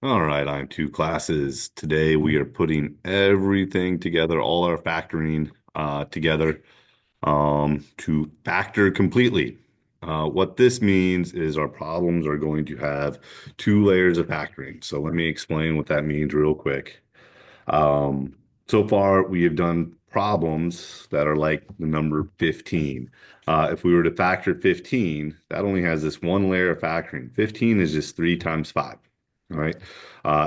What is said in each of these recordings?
All right, IM2 classes. Today we are putting everything together, all our factoring together to factor completely. What this means is our problems are going to have two layers of factoring. So let me explain what that means real quick. Um, so far, we have done problems that are like the number 15. If we were to factor 15, that only has this one layer of factoring. 15 is just 3 times 5. All right.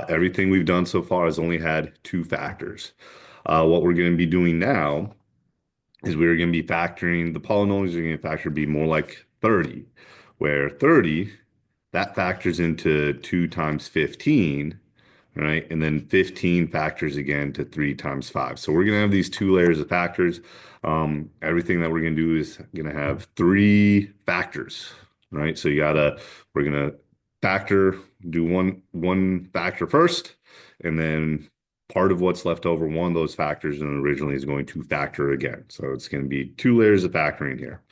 Everything we've done so far has only had two factors. What we're going to be doing now is we're going to be factoring the polynomials are going to factor be more like 30, where 30, that factors into 2 times 15, right? And then 15 factors again to 3 times 5. So we're going to have these two layers of factors. Everything that we're going to do is going to have three factors, right? So we're going to factor, do one factor first, and then part of what's left over, one of those factors and originally is going to factor again. So it's going to be two layers of factoring here.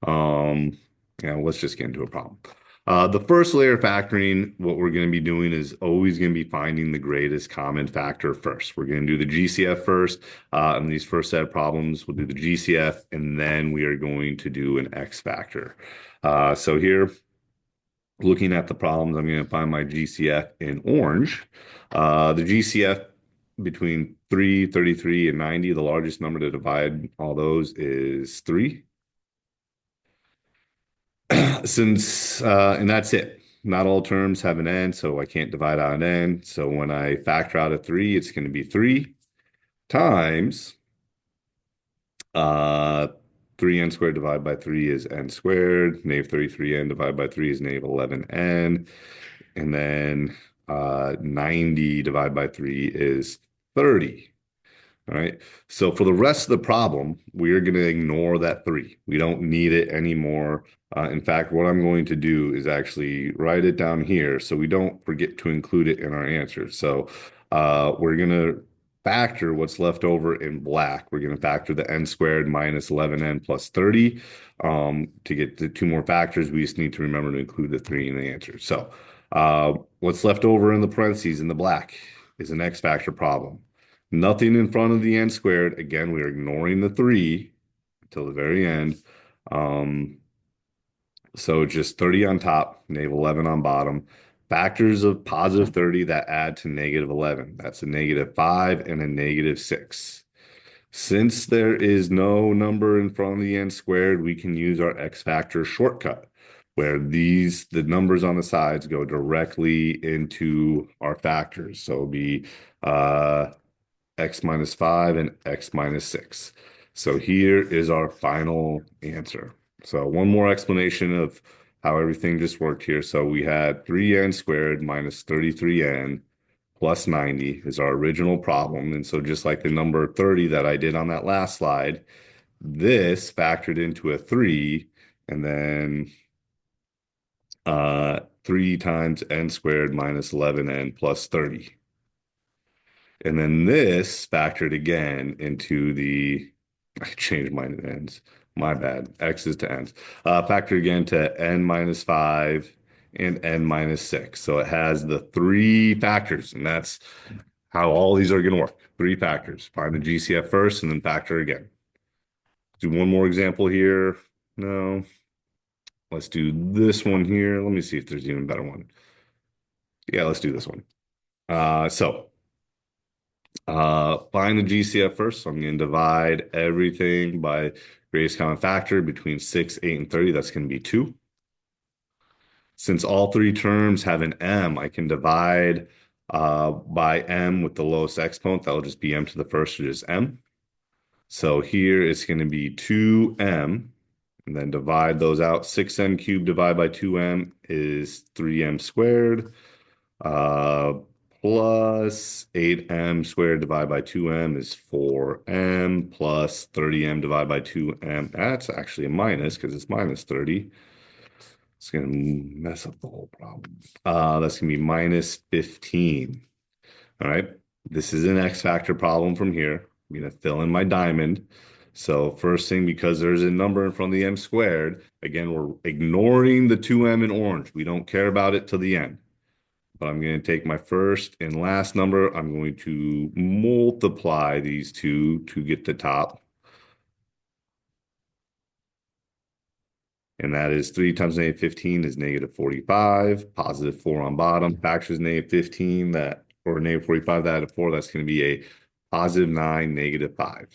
Um, let's just get into a problem. The first layer of factoring, what we're going to be doing is always going to be finding the greatest common factor first. We're going to do the GCF first. In these first set of problems, we'll do the GCF, and then we are going to do an X factor. So here, looking at the problems, I'm going to find my GCF in orange. The GCF between 3, 33, and 90, the largest number to divide all those is 3. And that's it. Not all terms have an n, so I can't divide out an n. So when I factor out a 3, it's going to be 3 times uh 3n squared divided by 3 is n squared. Negative 33n divided by 3 is negative 11n. And then 90 divided by 3 is 30. All right. So for the rest of the problem, we are going to ignore that 3. We don't need it anymore. In fact, what I'm going to do is actually write it down here so we don't forget to include it in our answer. So we're going to factor what's left over in black. We're going to factor the n squared minus 11n plus 30. To get the two more factors, we just need to remember to include the 3 in the answer. So what's left over in the parentheses in the black is an x factor problem. Nothing in front of the n squared. Again, we're ignoring the 3 until the very end. Um, so just 30 on top, negative 11 on bottom. Factors of positive 30 that add to negative 11. That's a negative 5 and a negative 6. Since there is no number in front of the n squared, we can use our x factor shortcut, where the numbers on the sides go directly into our factors. So it'll be x minus 5 and x minus 6. So here is our final answer. So one more explanation of how everything just worked here. So we had 3n squared minus 33n plus 90 is our original problem. And so just like the number 30 that I did on that last slide, this factored into a 3 and then 3 times n squared minus 11n plus 30. And then this factored again into I changed mine to n's. My bad. X's to n's. Factored again to n minus 5 and n minus 6. So it has the three factors, and that's how all these are going to work. Three factors. Find the GCF first and then factor again. Do one more example here. No. Let's do this one here. Let me see if there's even a better one. Yeah, let's do this one. Find the GCF first. So I'm going to divide everything by greatest common factor between 6, 8, and 30. That's going to be 2. Since all three terms have an m, I can divide by m with the lowest exponent. That'll just be m to the first, which is m. So here it's going to be 2m, and then divide those out. 6m cubed divided by 2m is 3m squared. Uh, Plus 8m squared divided by 2m is 4m plus 30m divided by 2m. That's actually a minus because it's minus 30. It's going to mess up the whole problem. That's going to be minus 15. All right. This is an X factor problem from here. I'm going to fill in my diamond. So first thing, because there's a number in front of the m squared, again, we're ignoring the 2m in orange. We don't care about it till the end. but I'm going to take my first and last number. I'm going to multiply these two to get the top. And that is 3 times negative 15 is negative 45. Positive 4 on bottom. Factors negative 15, that, or negative 45, that out of 4, that's going to be a positive 9, negative 5.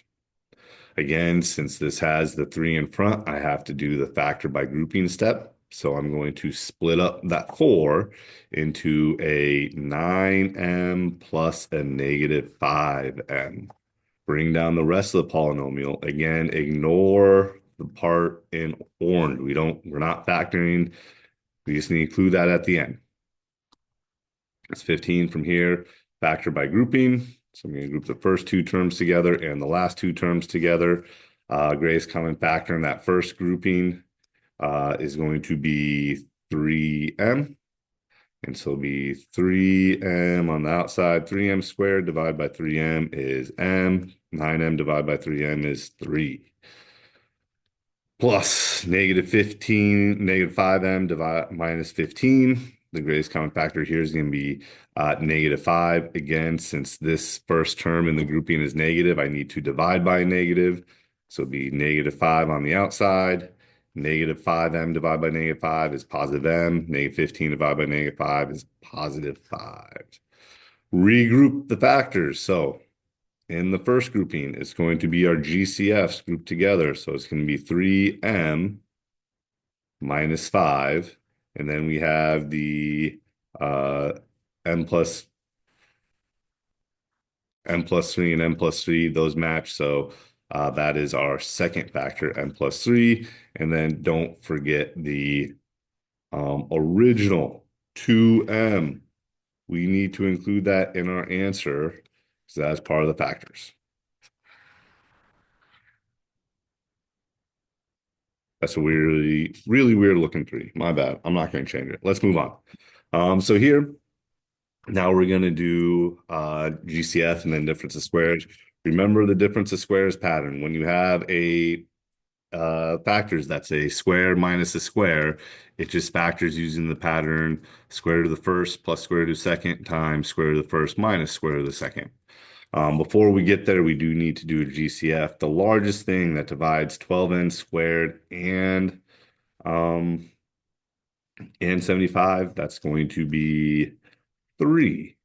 Again, since this has the 3 in front, I have to do the factor by grouping step. So I'm going to split up that 4 into a 9m plus a negative 5m. Bring down the rest of the polynomial. Again, ignore the part in orange. We're not factoring. We just need to include that at the end. It's 15 from here, factor by grouping. So I'm going to group the first two terms together and the last two terms together. Greatest common factor in that first grouping is going to be 3m. And so it'll be 3m on the outside. 3m squared divided by 3m is m. 9m divided by 3m is 3. Plus negative 15, negative 5m divide minus 15. The greatest common factor here is going to be negative 5. Again, since this first term in the grouping is negative, I need to divide by a negative. So it'll be negative 5 on the outside. Negative 5m divided by negative 5 is positive m. Negative 15 divided by negative 5 is positive 5. Regroup the factors. So in the first grouping, it's going to be our GCFs grouped together. So it's going to be 3m minus 5. And then we have the uh, m plus 3 and m plus 3. Those match. So that is our second factor, m plus 3. And then don't forget the original 2m. We need to include that in our answer because that's part of the factors. That's a really, really weird looking three. My bad. I'm not going to change it. Let's move on. So here, now we're going to do GCF and then difference of squares. Remember the difference of squares pattern. When you have a factors that's a square minus a square, it just factors using the pattern square root of the first plus square root of the second times square root of the first minus square root of the second. Before we get there, we do need to do a GCF. The largest thing that divides 12n squared um, and 75, that's going to be 3.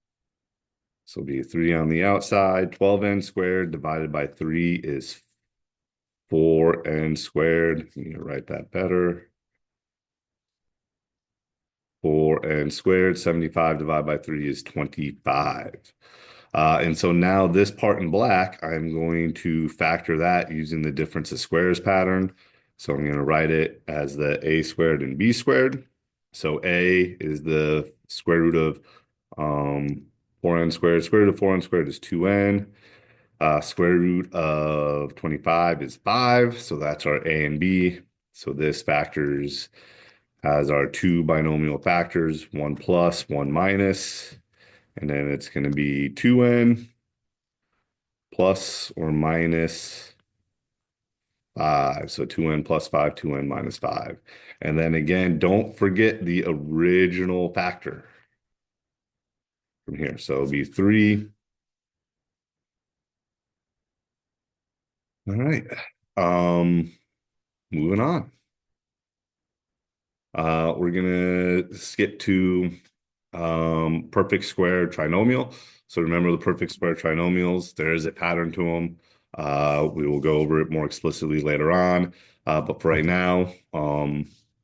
So it'll be a 3 on the outside. 12n squared divided by 3 is 4n squared. I'm going to write that better. 4n squared. 75 divided by 3 is 25. And so now this part in black, I'm going to factor that using the difference of squares pattern. So I'm going to write it as the a squared and b squared. So a is the square root of 4n squared. Square root of 4n squared is 2n. Square root of 25 is 5. So that's our a and b. So this factors as our two binomial factors, 1 plus, 1 minus. And then it's going to be 2n plus or minus 5. So 2n plus 5, 2n minus 5. And then again, don't forget the original factor from here. So it'll be 3. All right. Moving on. We're gonna skip to perfect square trinomial. So remember the perfect square trinomials, there is a pattern to them. We will go over it more explicitly later on. But for right now,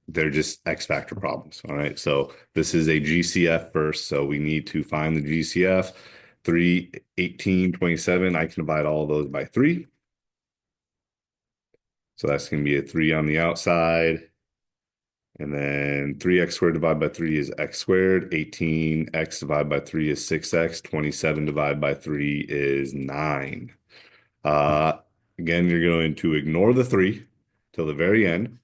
they're just X factor problems. All right. So this is a GCF first. So we need to find the GCF. 3, 18, 27. I can divide all of those by 3. So that's going to be a 3 on the outside. And then 3x squared divided by 3 is x squared. 18x divided by 3 is 6x. 27 divided by 3 is 9. Again, you're going to ignore the 3 till the very end.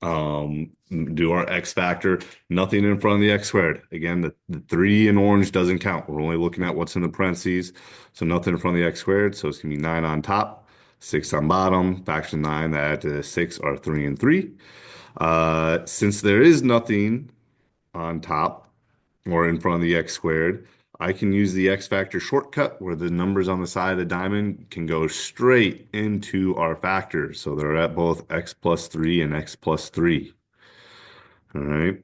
Do our x factor. Nothing in front of the x squared. Again, the 3 in orange doesn't count. We're only looking at what's in the parentheses. So nothing in front of the x squared. So it's going to be 9 on top, 6 on bottom. Fraction 9 that add to 6 are 3 and 3. Since there is nothing on top, or in front of the x squared, I can use the x factor shortcut where the numbers on the side of the diamond can go straight into our factors. So they're at both x plus 3 and x plus 3. All right.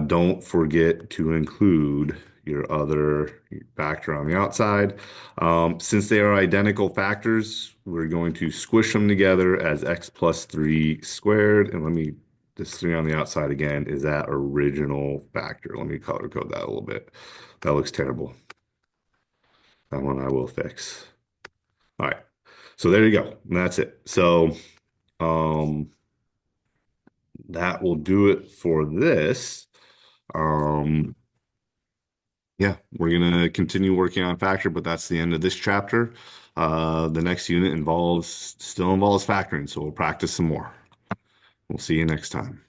Don't forget to include your other factor on the outside. Since they are identical factors, we're going to squish them together as x plus 3 squared. And this 3 on the outside again is that original factor. Let me color code that a little bit. That looks terrible. That one I will fix. All right. So there you go. And that's it. So um, that will do it for this. Um, Yeah, we're gonna continue working on factor, but that's the end of this chapter. The next unit still involves factoring, so we'll practice some more. We'll see you next time.